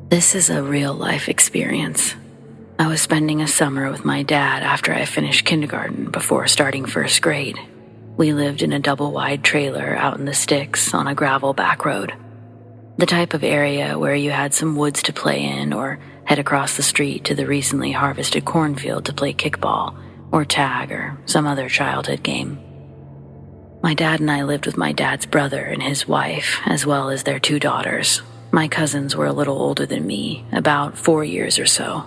This is a real-life experience. I was spending a summer with my dad after I finished kindergarten before starting first grade. We lived in a double-wide trailer out in the sticks on a gravel back road. The type of area where you had some woods to play in or head across the street to the recently harvested cornfield to play kickball or tag or some other childhood game. My dad and I lived with my dad's brother and his wife, as well as their 2 daughters. My cousins were a little older than me, about 4 years or so.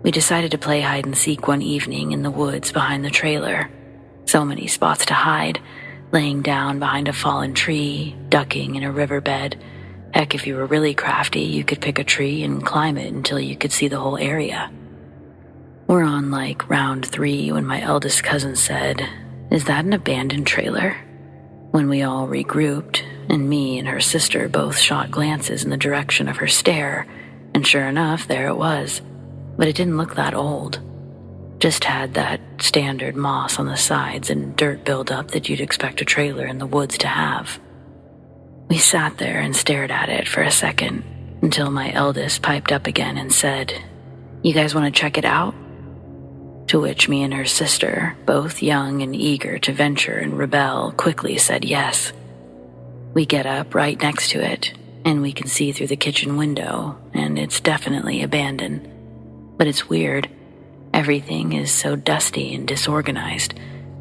We decided to play hide and seek one evening in the woods behind the trailer. So many spots to hide, laying down behind a fallen tree, ducking in a riverbed. Heck, if you were really crafty, you could pick a tree and climb it until you could see the whole area. We're on like round 3 when my eldest cousin said, "Is that an abandoned trailer?" When we all regrouped, and me and her sister both shot glances in the direction of her stare, and sure enough, there it was. But it didn't look that old. Just had that standard moss on the sides and dirt buildup that you'd expect a trailer in the woods to have. We sat there and stared at it for a second, until my eldest piped up again and said, "You guys want to check it out?" To which me and her sister, both young and eager to venture and rebel, quickly said yes. We get up right next to it, and we can see through the kitchen window, and it's definitely abandoned. But it's weird. Everything is so dusty and disorganized,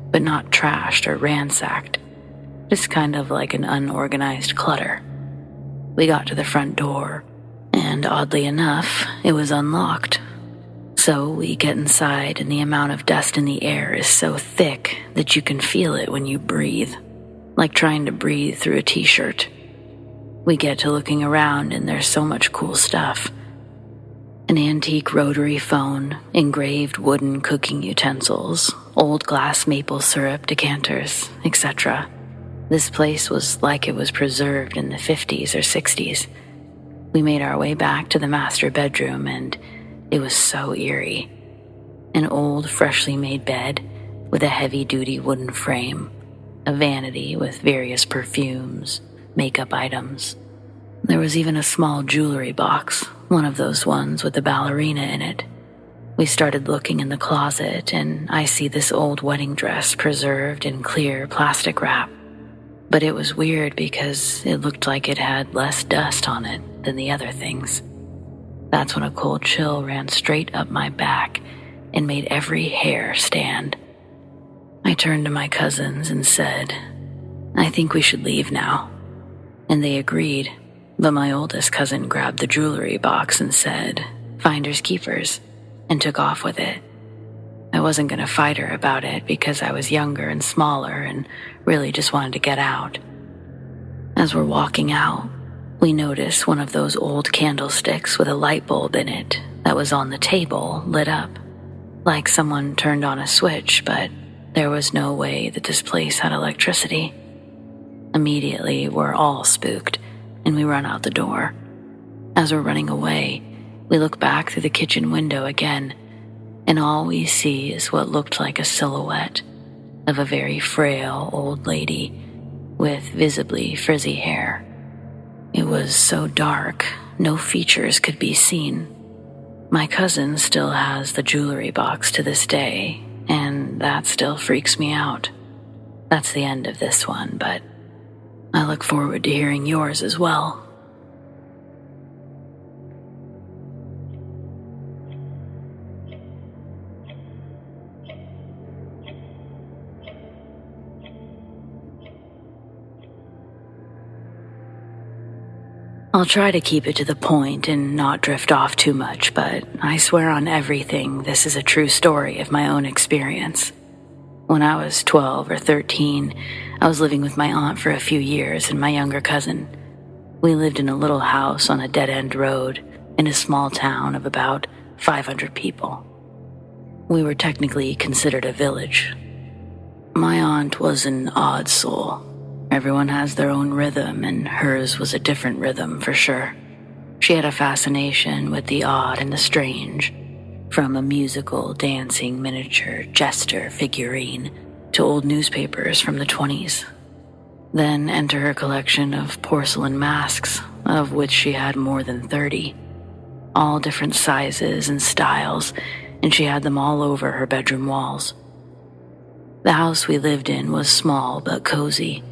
but not trashed or ransacked. Just kind of like an unorganized clutter. We got to the front door, and oddly enough, it was unlocked. So we get inside, and the amount of dust in the air is so thick that you can feel it when you breathe, like trying to breathe through a t-shirt. We get to looking around, and there's so much cool stuff. An antique rotary phone, engraved wooden cooking utensils, old glass maple syrup decanters, etc. This place was like it was preserved in the 50s or 60s. We made our way back to the master bedroom, and it was so eerie. An old, freshly made bed with a heavy-duty wooden frame, a vanity with various perfumes, makeup items. There was even a small jewelry box, one of those ones with the ballerina in it. We started looking in the closet, and I see this old wedding dress preserved in clear plastic wrap. But it was weird because it looked like it had less dust on it than the other things. That's when a cold chill ran straight up my back and made every hair stand. I turned to my cousins and said, "I think we should leave now." And they agreed, but my oldest cousin grabbed the jewelry box and said, "Finders keepers," and took off with it. I wasn't going to fight her about it because I was younger and smaller and really just wanted to get out. As we're walking out, we noticed one of those old candlesticks with a light bulb in it that was on the table lit up, like someone turned on a switch, but there was no way that this place had electricity. Immediately, we're all spooked, and we run out the door. As we're running away, we look back through the kitchen window again, and all we see is what looked like a silhouette of a very frail old lady with visibly frizzy hair. It was so dark, no features could be seen. My cousin still has the jewelry box to this day, and that still freaks me out. That's the end of this one, but I look forward to hearing yours as well. I'll try to keep it to the point and not drift off too much, but I swear on everything this is a true story of my own experience. When I was 12 or 13, I was living with my aunt for a few years and my younger cousin. We lived in a little house on a dead-end road in a small town of about 500 people. We were technically considered a village. My aunt was an odd soul. Everyone has their own rhythm, and hers was a different rhythm for sure. She had a fascination with the odd and the strange. from a musical dancing miniature jester figurine to old newspapers from the 20s. Then enter her collection of porcelain masks, of which she had more than 30, all different sizes and styles, and she had them all over her bedroom walls. The house we lived in was small but cozy,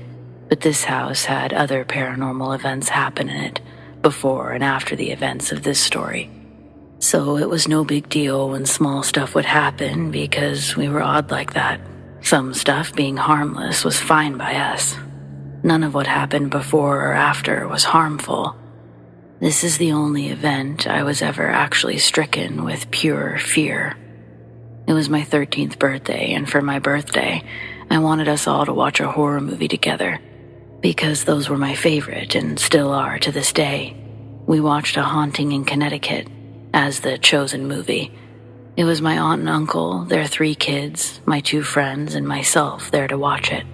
but this house had other paranormal events happen in it before and after the events of this story. So it was no big deal when small stuff would happen because we were odd like that. Some stuff being harmless was fine by us. None of what happened before or after was harmful. This is the only event I was ever actually stricken with pure fear. It was my 13th birthday, and for my birthday, I wanted us all to watch a horror movie together, because those were my favorite and still are to this day. We watched A Haunting in Connecticut as the chosen movie. It was my aunt and uncle, their 3 kids, my 2 friends, and myself there to watch it.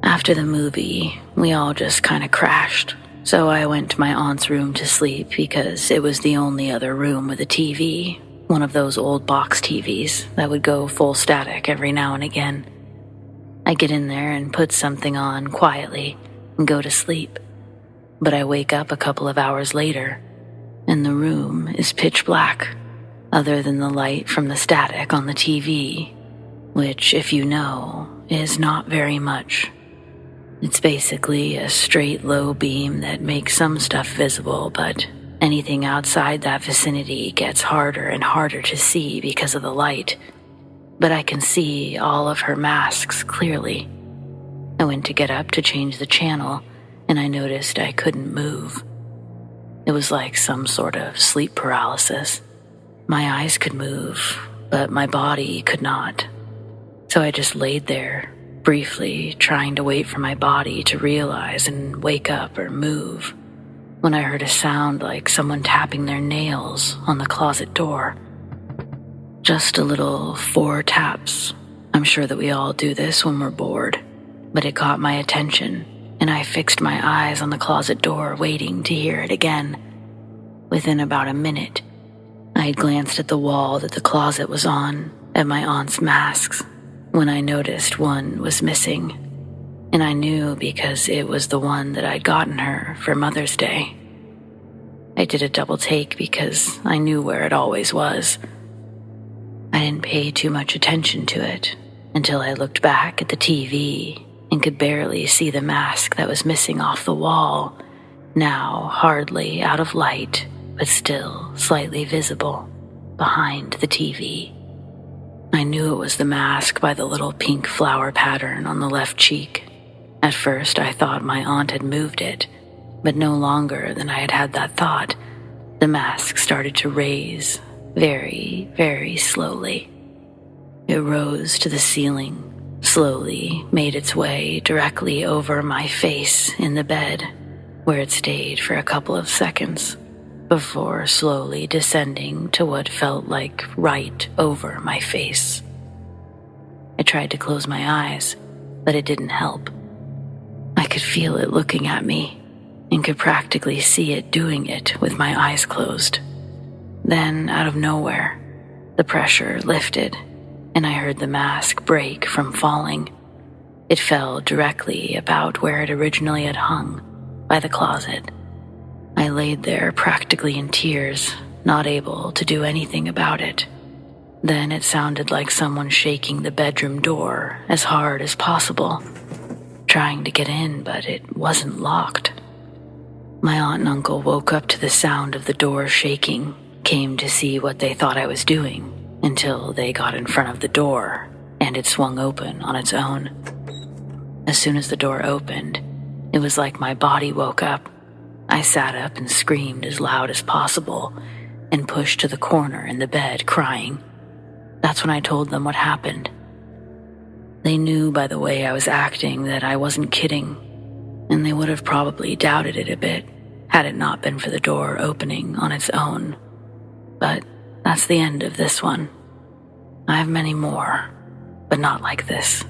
After the movie, we all just kind of crashed. So I went to my aunt's room to sleep because it was the only other room with a TV, one of those old box TVs that would go full static every now and again. I get in there and put something on quietly and go to sleep. But I wake up a couple of hours later, and the room is pitch black, other than the light from the static on the TV, which, if you know, is not very much. It's basically a straight low beam that makes some stuff visible, but anything outside that vicinity gets harder and harder to see because of the light. But I can see all of her masks clearly. I went to get up to change the channel, and I noticed I couldn't move. It was like some sort of sleep paralysis. My eyes could move, but my body could not. So I just laid there, briefly trying to wait for my body to realize and wake up or move, when I heard a sound like someone tapping their nails on the closet door. Just a little 4 taps. I'm sure that we all do this when we're bored, but it caught my attention, and I fixed my eyes on the closet door waiting to hear it again. Within about a minute, I had glanced at the wall that the closet was on, at my aunt's masks, when I noticed one was missing, and I knew because it was the one that I'd gotten her for Mother's Day. I did a double take because I knew where it always was. I didn't pay too much attention to it until I looked back at the TV and could barely see the mask that was missing off the wall, now hardly out of light, but still slightly visible behind the TV. I knew it was the mask by the little pink flower pattern on the left cheek. At first, I thought my aunt had moved it, but no longer than I had had that thought, the mask started to raise very, very slowly. It rose to the ceiling, slowly made its way directly over my face in the bed, where it stayed for a couple of seconds, before slowly descending to what felt like right over my face. I tried to close my eyes, but it didn't help. I could feel it looking at me, and could practically see it doing it with my eyes closed. Then, out of nowhere, the pressure lifted, and I heard the mask break from falling. It fell directly about where it originally had hung, by the closet. I laid there practically in tears, not able to do anything about it. Then it sounded like someone shaking the bedroom door as hard as possible, trying to get in, but it wasn't locked. My aunt and uncle woke up to the sound of the door shaking, came to see what they thought I was doing, until they got in front of the door, and it swung open on its own. As soon as the door opened, it was like my body woke up. I sat up and screamed as loud as possible and pushed to the corner in the bed, crying. That's when I told them what happened. They knew by the way I was acting that I wasn't kidding, and they would have probably doubted it a bit had it not been for the door opening on its own. But that's the end of this one. I have many more, but not like this.